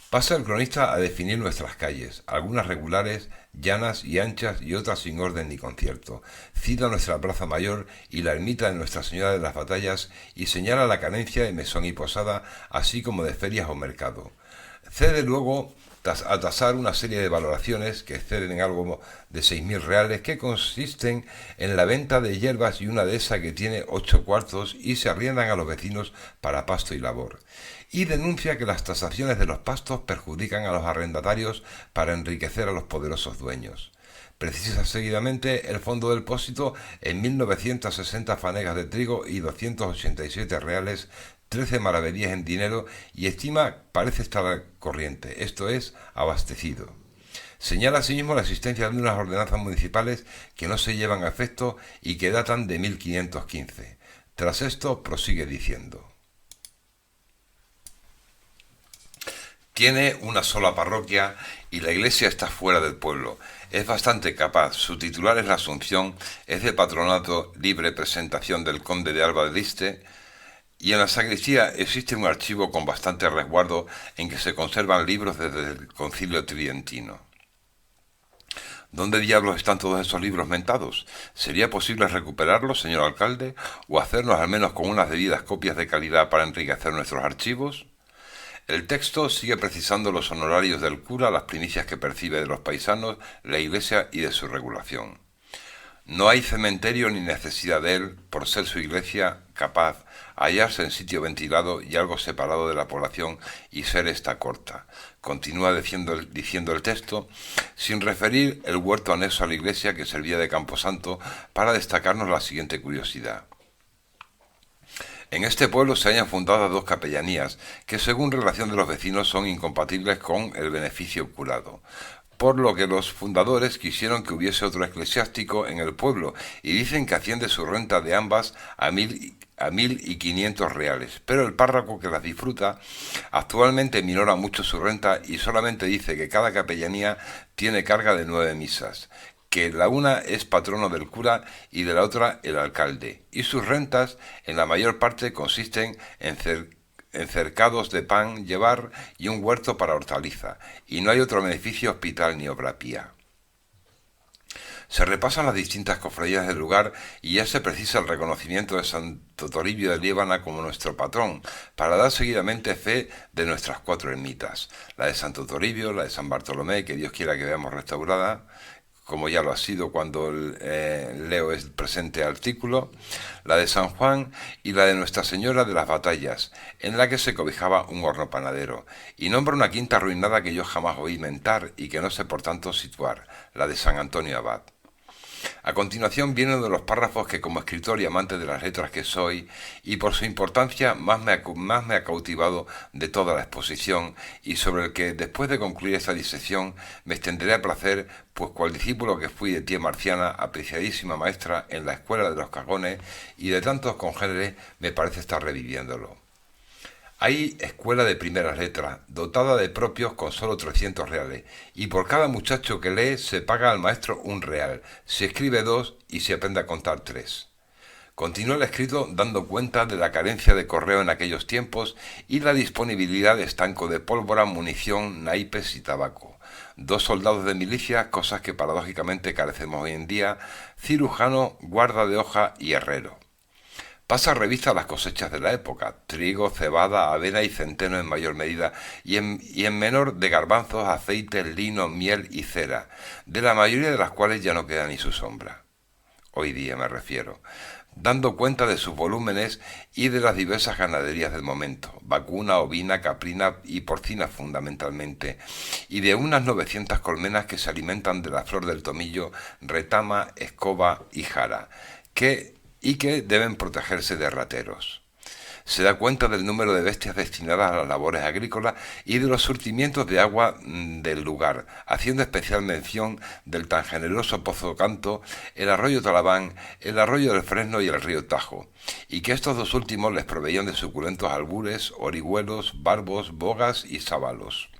Pasa el cronista a definir nuestras calles, algunas regulares, llanas y anchas y otras sin orden ni concierto. Cita nuestra plaza mayor y la ermita de Nuestra Señora de las Batallas y señala la carencia de mesón y posada, así como de ferias o mercado. Cede luego a tasar una serie de valoraciones que exceden en algo de 6.000 reales, que consisten en la venta de hierbas y una dehesa que tiene 8 cuartos y se arriendan a los vecinos para pasto y labor. Y denuncia que las tasaciones de los pastos perjudican a los arrendatarios para enriquecer a los poderosos dueños. Precisa seguidamente el fondo del depósito en 1.960 fanegas de trigo y 287 reales, 13 maravedíes en dinero, y estima parece estar al corriente, esto es, abastecido. Señala asimismo la existencia de unas ordenanzas municipales que no se llevan a efecto y que datan de 1515. Tras esto prosigue diciendo: tiene una sola parroquia y la iglesia está fuera del pueblo. Es bastante capaz. Su titular es la Asunción, es de patronato libre presentación del conde de Alba de Liste, y en la sacristía existe un archivo con bastante resguardo en que se conservan libros desde el Concilio Tridentino. ¿Dónde diablos están todos esos libros mentados? ¿Sería posible recuperarlos, señor alcalde, o hacernos al menos con unas debidas copias de calidad para enriquecer nuestros archivos? El texto sigue precisando los honorarios del cura, las primicias que percibe de los paisanos, la iglesia y de su regulación. No hay cementerio ni necesidad de él, por ser su iglesia capaz hallarse en sitio ventilado y algo separado de la población y ser esta corta. Continúa diciendo el texto, sin referir el huerto anexo a la iglesia que servía de camposanto, para destacarnos la siguiente curiosidad. En este pueblo se hayan fundado 2 capellanías, que según relación de los vecinos son incompatibles con el beneficio curado, por lo que los fundadores quisieron que hubiese otro eclesiástico en el pueblo, y dicen que asciende su renta de ambas a 1.500 reales, pero el párroco que las disfruta actualmente minora mucho su renta y solamente dice que cada capellanía tiene carga de 9 misas, que la una es patrono del cura y de la otra el alcalde, y sus rentas en la mayor parte consisten en cercados de pan llevar y un huerto para hortaliza, y no hay otro beneficio hospital ni obra pía. Se repasan las distintas cofradías del lugar y ya se precisa el reconocimiento de Santo Toribio de Liébana como nuestro patrón, para dar seguidamente fe de nuestras 4 ermitas, la de Santo Toribio, la de San Bartolomé, que Dios quiera que veamos restaurada, como ya lo ha sido cuando leo el presente artículo, la de San Juan y la de Nuestra Señora de las Batallas, en la que se cobijaba un horno panadero, y nombra una quinta arruinada que yo jamás oí mentar y que no sé por tanto situar, la de San Antonio Abad. A continuación viene uno de los párrafos que, como escritor y amante de las letras que soy, y por su importancia más me ha cautivado de toda la exposición, y sobre el que, después de concluir esta disección, me extenderé a placer, pues cual discípulo que fui de tía Marciana, apreciadísima maestra en la escuela de los Cagones, y de tantos congéneres, me parece estar reviviéndolo. Hay escuela de primeras letras, dotada de propios con solo 300 reales, y por cada muchacho que lee se paga al maestro 1 real, se escribe 2 y se aprende a contar 3. Continúa el escrito dando cuenta de la carencia de correo en aquellos tiempos y la disponibilidad de estanco de pólvora, munición, naipes y tabaco. 2 soldados de milicia, cosas que paradójicamente carecemos hoy en día, cirujano, guarda de hoja y herrero. Pasa revista a las cosechas de la época, trigo, cebada, avena y centeno en mayor medida, y en menor de garbanzos, aceites, lino, miel y cera, de la mayoría de las cuales ya no queda ni su sombra. Hoy día me refiero, dando cuenta de sus volúmenes y de las diversas ganaderías del momento, vacuna, ovina, caprina y porcina fundamentalmente, y de unas 900 colmenas que se alimentan de la flor del tomillo, retama, escoba y jara, que deben protegerse de rateros. Se da cuenta del número de bestias destinadas a las labores agrícolas y de los surtimientos de agua del lugar, haciendo especial mención del tan generoso Pozo Canto, el arroyo Talabán, el arroyo del Fresno y el río Tajo, y que estos dos últimos les proveían de suculentos albures, orihuelos, barbos, bogas y sábalos.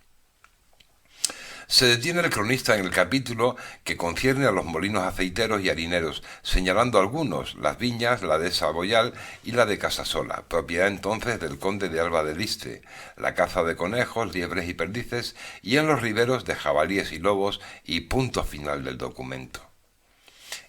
Se detiene el cronista en el capítulo que concierne a los molinos aceiteros y harineros, señalando algunos, las viñas, la de Saboyal y la de Casasola, propiedad entonces del conde de Alba de Liste, la caza de conejos, liebres y perdices, y en los riberos de jabalíes y lobos, y punto final del documento.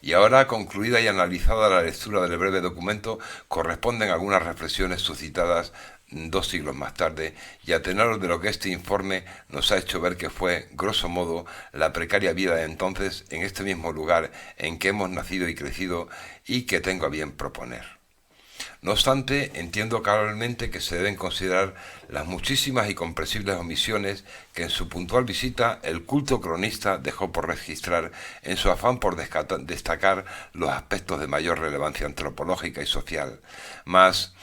Y ahora, concluida y analizada la lectura del breve documento, corresponden algunas reflexiones suscitadas 2 siglos más tarde, y a tenor de lo que este informe nos ha hecho ver que fue, grosso modo, la precaria vida de entonces en este mismo lugar en que hemos nacido y crecido y que tengo a bien proponer. No obstante, entiendo cabalmente que se deben considerar las muchísimas y comprensibles omisiones que en su puntual visita el culto cronista dejó por registrar en su afán por destacar los aspectos de mayor relevancia antropológica y social, mas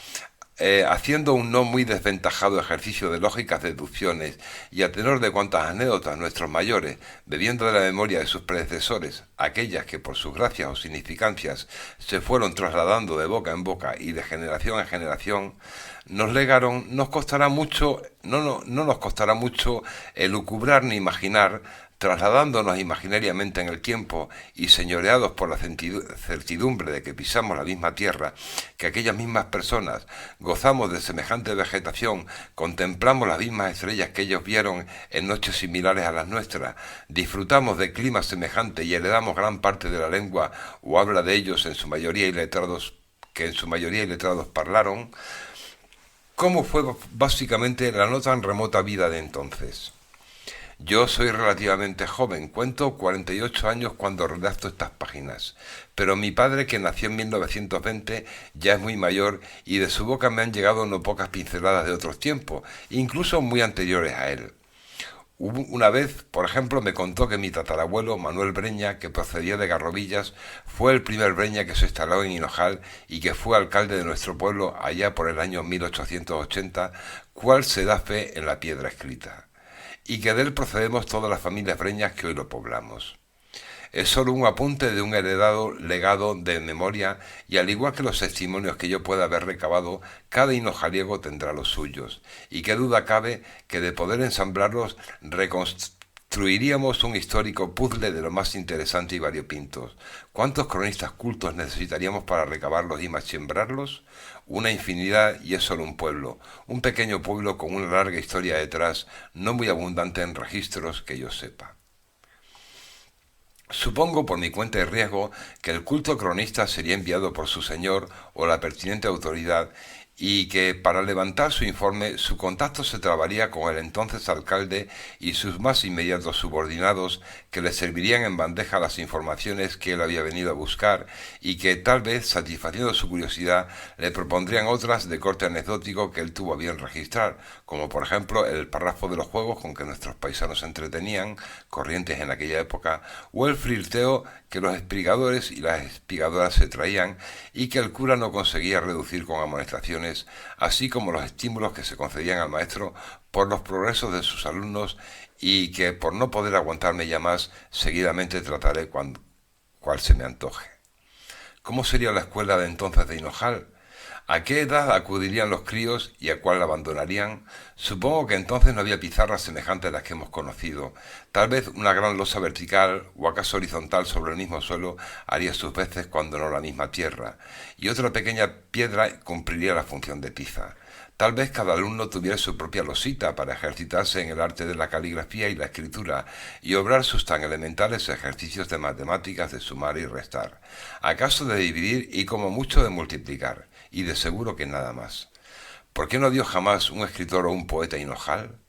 haciendo un no muy desventajado ejercicio de lógicas deducciones y a tenor de cuantas anécdotas nuestros mayores, bebiendo de la memoria de sus predecesores, aquellas que por sus gracias o significancias se fueron trasladando de boca en boca y de generación en generación, nos legaron, nos costará mucho, no nos costará mucho elucubrar ni imaginar, trasladándonos imaginariamente en el tiempo y señoreados por la certidumbre de que pisamos la misma tierra, que aquellas mismas personas gozamos de semejante vegetación, contemplamos las mismas estrellas que ellos vieron en noches similares a las nuestras, disfrutamos de clima semejante y heredamos gran parte de la lengua o habla de ellos en su mayoría iletrados, que en su mayoría iletrados parlaron. ¿Cómo fue básicamente la no tan remota vida de entonces? Yo soy relativamente joven, cuento 48 años cuando redacto estas páginas, pero mi padre, que nació en 1920, ya es muy mayor y de su boca me han llegado no pocas pinceladas de otros tiempos, incluso muy anteriores a él. Una vez, por ejemplo, me contó que mi tatarabuelo, Manuel Breña, que procedía de Garrovillas, fue el primer Breña que se instaló en Hinojal y que fue alcalde de nuestro pueblo allá por el año 1880, cual se da fe en la piedra escrita, y que de él procedemos todas las familias breñas que hoy lo poblamos. Es solo un apunte de un heredado legado de memoria, y al igual que los testimonios que yo pueda haber recabado, cada hinojaliego tendrá los suyos, y qué duda cabe que de poder ensamblarlos reconstruiríamos un histórico puzzle de lo más interesante y variopinto. ¿Cuántos cronistas cultos necesitaríamos para recabarlos y machembrarlos? Una infinidad, y es solo un pequeño pueblo con una larga historia detrás, no muy abundante en registros que yo sepa. Supongo por mi cuenta y riesgo que el culto cronista sería enviado por su señor o la pertinente autoridad y que para levantar su informe su contacto se trabaría con el entonces alcalde y sus más inmediatos subordinados, que le servirían en bandeja las informaciones que él había venido a buscar y que tal vez, satisfaciendo su curiosidad, le propondrían otras de corte anecdótico que él tuvo a bien registrar, como por ejemplo el párrafo de los juegos con que nuestros paisanos se entretenían, corrientes en aquella época, o el flirteo que los espigadores y las espigadoras se traían y que el cura no conseguía reducir con amonestaciones, así como los estímulos que se concedían al maestro por los progresos de sus alumnos y que, por no poder aguantarme ya más, seguidamente trataré cual se me antoje. ¿Cómo sería la escuela de entonces de Hinojal? ¿A qué edad acudirían los críos y a cuál la abandonarían? Supongo que entonces no había pizarras semejantes a las que hemos conocido. Tal vez una gran losa vertical o acaso horizontal sobre el mismo suelo haría sus veces cuando no la misma tierra, y otra pequeña piedra cumpliría la función de tiza. Tal vez cada alumno tuviera su propia losita para ejercitarse en el arte de la caligrafía y la escritura y obrar sus tan elementales ejercicios de matemáticas de sumar y restar, acaso de dividir y como mucho de multiplicar, y de seguro que nada más. ¿Por qué no dio jamás un escritor o un poeta Hinojal?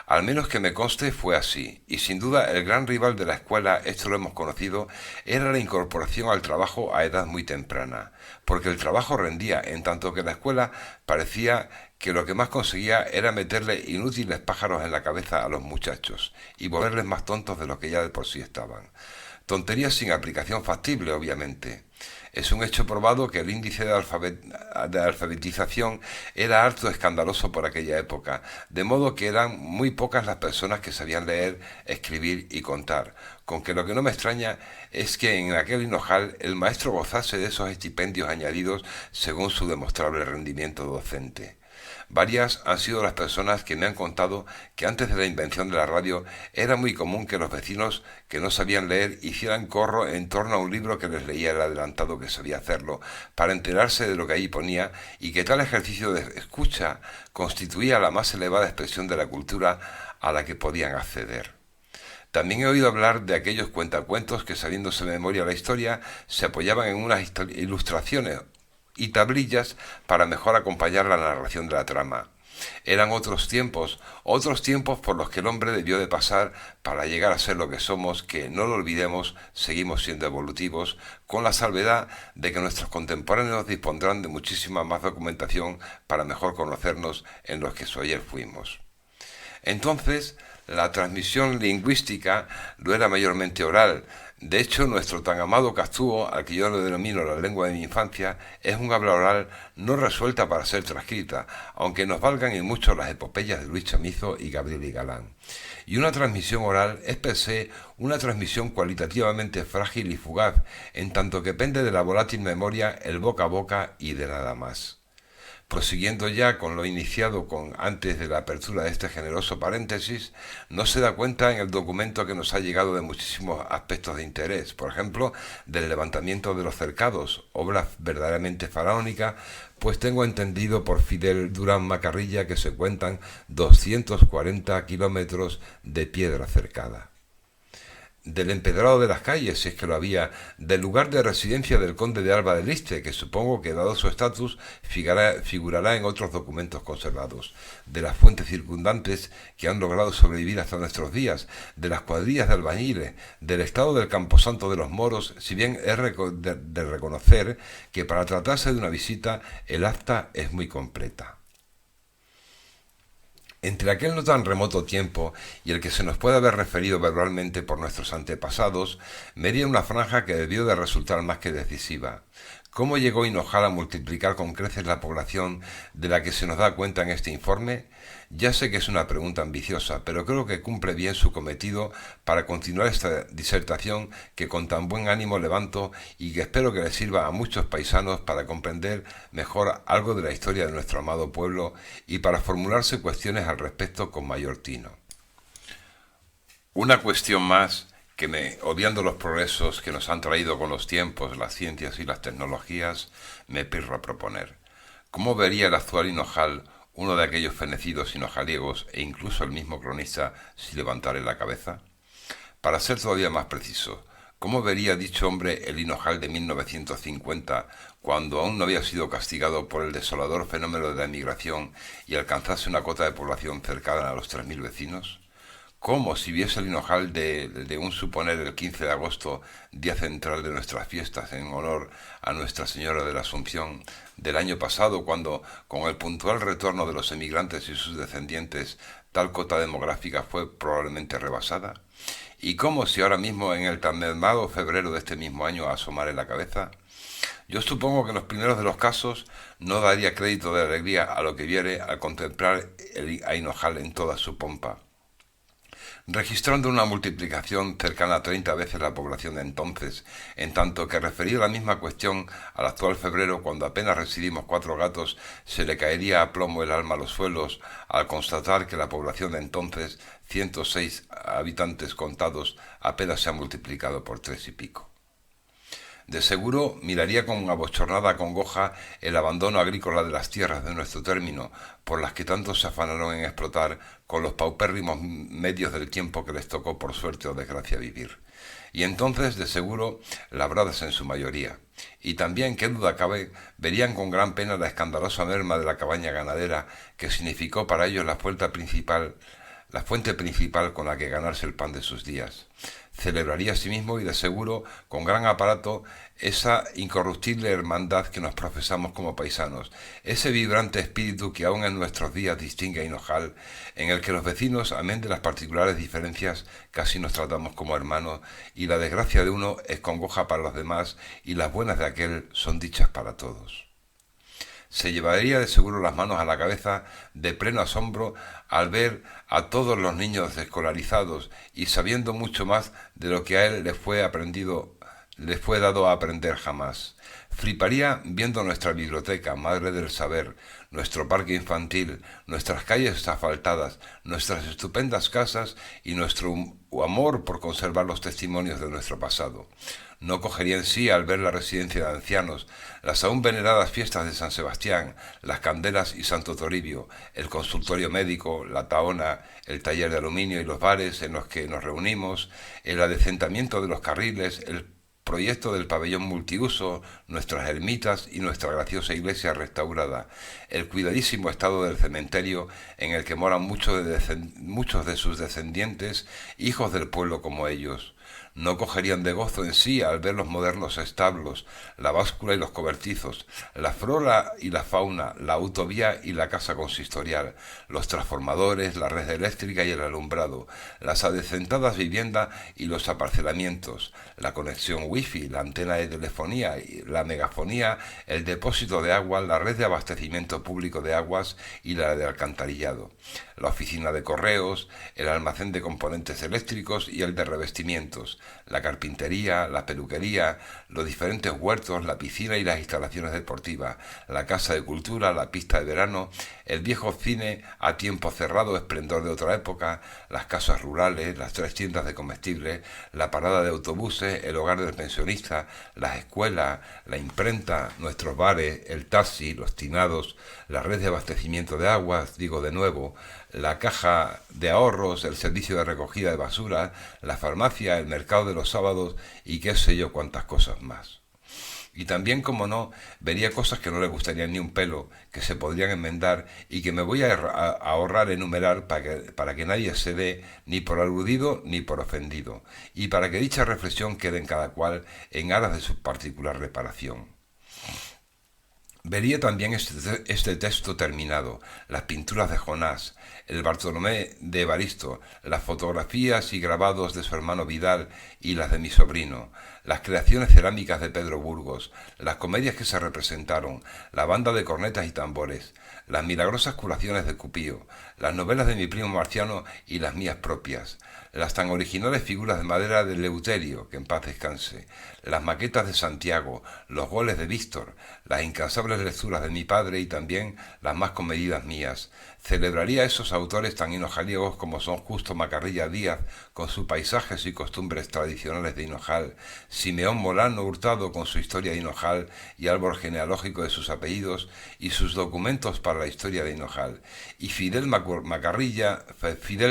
Al menos que me conste fue así, y sin duda el gran rival de la escuela, esto lo hemos conocido, era la incorporación al trabajo a edad muy temprana, porque el trabajo rendía, en tanto que la escuela parecía que lo que más conseguía era meterle inútiles pájaros en la cabeza a los muchachos, y volverles más tontos de lo que ya de por sí estaban. Tonterías sin aplicación factible, obviamente. Es un hecho probado que el índice de alfabetización era harto escandaloso por aquella época, de modo que eran muy pocas las personas que sabían leer, escribir y contar, con que lo que no me extraña es que en aquel Hinojal el maestro gozase de esos estipendios añadidos según su demostrable rendimiento docente. Varias han sido las personas que me han contado que antes de la invención de la radio era muy común que los vecinos que no sabían leer hicieran corro en torno a un libro que les leía el adelantado que sabía hacerlo, para enterarse de lo que ahí ponía, y que tal ejercicio de escucha constituía la más elevada expresión de la cultura a la que podían acceder. También he oído hablar de aquellos cuentacuentos que, sabiéndose de memoria la historia, se apoyaban en unas ilustraciones y tablillas para mejor acompañar la narración de la trama. Eran otros tiempos por los que el hombre debió de pasar para llegar a ser lo que somos, que, no lo olvidemos, seguimos siendo evolutivos, con la salvedad de que nuestros contemporáneos dispondrán de muchísima más documentación para mejor conocernos en los que su ayer fuimos. Entonces, la transmisión lingüística no era mayormente oral. De hecho, nuestro tan amado Castúo, al que yo lo denomino la lengua de mi infancia, es un habla oral no resuelta para ser transcrita, aunque nos valgan y mucho las epopeyas de Luis Chamizo y Gabriel y Galán. Y una transmisión oral es per se una transmisión cualitativamente frágil y fugaz, en tanto que pende de la volátil memoria, el boca a boca y de nada más. Prosiguiendo ya con lo iniciado antes de la apertura de este generoso paréntesis, no se da cuenta en el documento que nos ha llegado de muchísimos aspectos de interés, por ejemplo, del levantamiento de los cercados, obra verdaderamente faraónica, pues tengo entendido por Fidel Durán Macarrilla que se cuentan 240 kilómetros de piedra cercada. Del empedrado de las calles, si es que lo había, del lugar de residencia del conde de Alba del Este, que supongo que dado su estatus figurará en otros documentos conservados, de las fuentes circundantes que han logrado sobrevivir hasta nuestros días, de las cuadrillas de albañiles, del estado del camposanto de los moros, si bien es de reconocer que para tratarse de una visita el acta es muy completa. Entre aquel no tan remoto tiempo y el que se nos puede haber referido verbalmente por nuestros antepasados, medía una franja que debió de resultar más que decisiva. ¿Cómo llegó Hinojal a multiplicar con creces la población de la que se nos da cuenta en este informe? Ya sé que es una pregunta ambiciosa, pero creo que cumple bien su cometido para continuar esta disertación que con tan buen ánimo levanto y que espero que le sirva a muchos paisanos para comprender mejor algo de la historia de nuestro amado pueblo y para formularse cuestiones al respecto con mayor tino. Una cuestión más que obviando los progresos que nos han traído con los tiempos, las ciencias y las tecnologías, me pirro a proponer. ¿Cómo vería el actual Hinojal, uno de aquellos fenecidos hinojaliegos e incluso el mismo cronista, si levantare la cabeza? Para ser todavía más preciso, ¿cómo vería dicho hombre el Hinojal de 1950, cuando aún no había sido castigado por el desolador fenómeno de la emigración y alcanzase una cota de población cercana a los 3.000 vecinos? ¿Cómo, si viese el Hinojal de un suponer el 15 de agosto, día central de nuestras fiestas en honor a Nuestra Señora de la Asunción, del año pasado, cuando, con el puntual retorno de los emigrantes y sus descendientes, tal cota demográfica fue probablemente rebasada? ¿Y cómo, si ahora mismo en el tan mermado febrero de este mismo año asomare la cabeza? Yo supongo que en los primeros de los casos no daría crédito de alegría a lo que viere al contemplar a Hinojal en toda su pompa, registrando una multiplicación cercana a 30 veces la población de entonces, en tanto que referido a la misma cuestión al actual febrero, cuando apenas residimos 4 gatos, se le caería a plomo el alma a los suelos al constatar que la población de entonces, 106 habitantes contados, apenas se ha multiplicado por 3 y pico. De seguro miraría con abochornada congoja el abandono agrícola de las tierras de nuestro término, por las que tantos se afanaron en explotar con los paupérrimos medios del tiempo que les tocó por suerte o desgracia vivir. Y entonces, de seguro, labradas en su mayoría. Y también, qué duda cabe, verían con gran pena la escandalosa merma de la cabaña ganadera, que significó para ellos la fuente principal con la que ganarse el pan de sus días. Celebraría asimismo y de seguro con gran aparato esa incorruptible hermandad que nos profesamos como paisanos, ese vibrante espíritu que aún en nuestros días distingue a Hinojal, en el que los vecinos, amén de las particulares diferencias, casi nos tratamos como hermanos, y la desgracia de uno es congoja para los demás, y las buenas de aquel son dichas para todos. Se llevaría de seguro las manos a la cabeza de pleno asombro al ver a todos los niños escolarizados y sabiendo mucho más de lo que a él les fue dado a aprender jamás. Fliparía viendo nuestra biblioteca, madre del saber, nuestro parque infantil, nuestras calles asfaltadas, nuestras estupendas casas y nuestro amor por conservar los testimonios de nuestro pasado. No cogería en sí al ver la residencia de ancianos, las aún veneradas fiestas de San Sebastián, las candelas y Santo Toribio, el consultorio médico, la tahona, el taller de aluminio y los bares en los que nos reunimos, el adecentamiento de los carriles, el proyecto del pabellón multiuso, nuestras ermitas y nuestra graciosa iglesia restaurada, el cuidadísimo estado del cementerio en el que moran muchos de sus descendientes, hijos del pueblo como ellos. No cogerían de gozo en sí al ver los modernos establos, la báscula y los cobertizos, la flora y la fauna, la autovía y la casa consistorial, los transformadores, la red eléctrica y el alumbrado, las adecentadas viviendas y los aparcelamientos, la conexión wifi, la antena de telefonía, la megafonía, el depósito de agua, la red de abastecimiento público de aguas y la de alcantarillado, la oficina de correos, el almacén de componentes eléctricos y el de revestimientos, la carpintería, la peluquería, los diferentes huertos, la piscina y las instalaciones deportivas, la casa de cultura, la pista de verano, el viejo cine a tiempo cerrado, esplendor de otra época, las casas rurales, las 3 tiendas de comestibles, la parada de autobuses, el hogar del pensionista, las escuelas, la imprenta, nuestros bares, el taxi, los tinados, la red de abastecimiento de aguas, digo de nuevo, la caja de ahorros, el servicio de recogida de basura, la farmacia, el mercado de los sábados y qué sé yo cuántas cosas más. Y también, como no, vería cosas que no le gustarían ni un pelo, que se podrían enmendar y que me voy a ahorrar enumerar para que nadie se dé ni por aludido ni por ofendido, y para que dicha reflexión quede en cada cual en aras de su particular reparación. Vería también este texto terminado, las pinturas de Jonás, el Bartolomé de Evaristo, las fotografías y grabados de su hermano Vidal y las de mi sobrino, las creaciones cerámicas de Pedro Burgos, las comedias que se representaron, la banda de cornetas y tambores, las milagrosas curaciones de Cupío, las novelas de mi primo Marciano y las mías propias, las tan originales figuras de madera de Leuterio, que en paz descanse, las maquetas de Santiago, los goles de Víctor, las incansables lecturas de mi padre y también las más comedidas mías. Celebraría a esos autores tan hinojaliegos como son Justo Macarrilla Díaz, con sus paisajes y costumbres tradicionales de Hinojal, Simeón Molano Hurtado con su historia de Hinojal y árbol genealógico de sus apellidos y sus documentos para la historia de Hinojal, y Fidel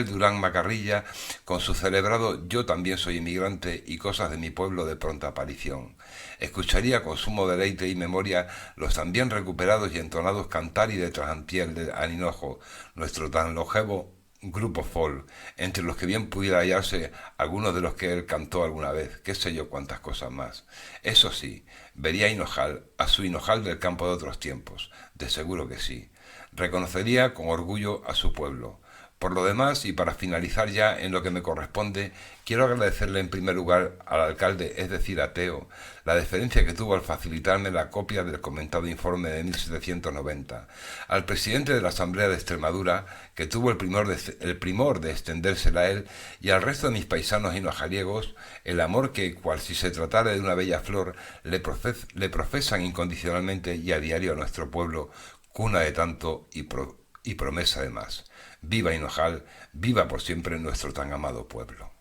Durán Macarrilla con su celebrado Yo también soy inmigrante y cosas de mi pueblo de pronta aparición. Escucharía con sumo deleite y memoria los también recuperados y entonados Cantari de Trajantiel de Aninojo, nuestro tan longevo grupo folk, entre los que bien pudiera hallarse algunos de los que él cantó alguna vez, qué sé yo cuántas cosas más. Eso sí, vería a Hinojal, a su Hinojal del campo de otros tiempos, de seguro que sí. Reconocería con orgullo a su pueblo. Por lo demás, y para finalizar ya en lo que me corresponde, quiero agradecerle en primer lugar al alcalde, es decir, a Teo, la deferencia que tuvo al facilitarme la copia del comentado informe de 1790, al presidente de la Asamblea de Extremadura, que tuvo el primor de extendérsela a él, y al resto de mis paisanos hinojaliegos, el amor que, cual si se tratara de una bella flor, le profesan incondicionalmente y a diario a nuestro pueblo, cuna de tanto y promesa de más. Viva Hinojal, viva por siempre nuestro tan amado pueblo.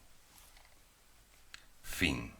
Fin.